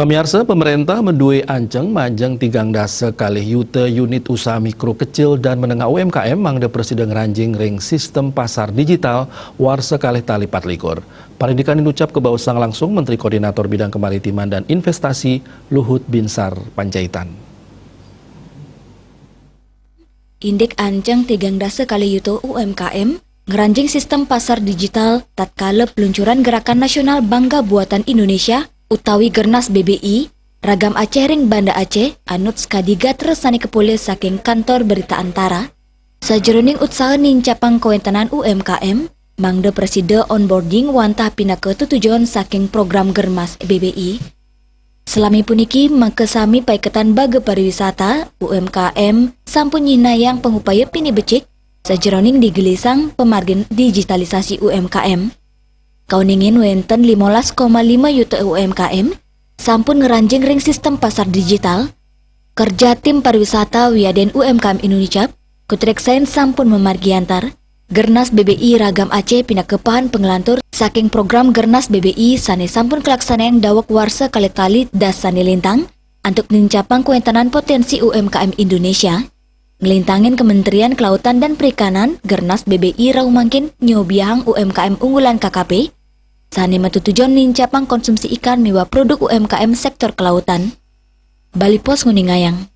Pemirsa, pemerintah mendue anceng majeng tigang dasa kali yute unit usaha mikro kecil dan menengah UMKM mangda presiden ranjing ring sistem pasar digital war sekali tali 4 likur. Parindikan diucap ke bawasang langsung Menteri Koordinator Bidang Kemaritiman dan Investasi Luhut Binsar Panjaitan. Indek anceng tigang dasa kali yute UMKM ngeranjing sistem pasar digital tatkala peluncuran Gerakan Nasional Bangga Buatan Indonesia utawi Gernas BBI, ragam Aceh ring Banda Aceh, anut skadiga teresani kepulih saking kantor berita antara. Sajroning usaha nincapang kawentenan UMKM, mangda preside onboarding wantah pinaka tujuan saking program Germas BBI. Selami puniki mangkesami paiketan baga pariwisata, UMKM, sampun nyinayang pengupaya pini becik, sajroning digelisang pemargin digitalisasi UMKM. Kauningin wenten 15,5 juta UMKM sampun ngeranjing ring sistem pasar digital. Kerja tim pariwisata wiaden UMKM Indonesia kutreksain sampun memargi antar Gernas BBI ragam Aceh pinakepahan pengelantur saking program Gernas BBI sane sampun kelaksanaan dawak warsa kali-kali das sane lintang untuk nincapang kuentanan potensi UMKM Indonesia. Ngelintangin Kementerian Kelautan dan Perikanan, Gernas BBI rau mangkin nyobiahang UMKM unggulan KKP, sane matutujon nincapang konsumsi ikan miwa produk UMKM sektor kelautan. Bali Pos Nguningayang.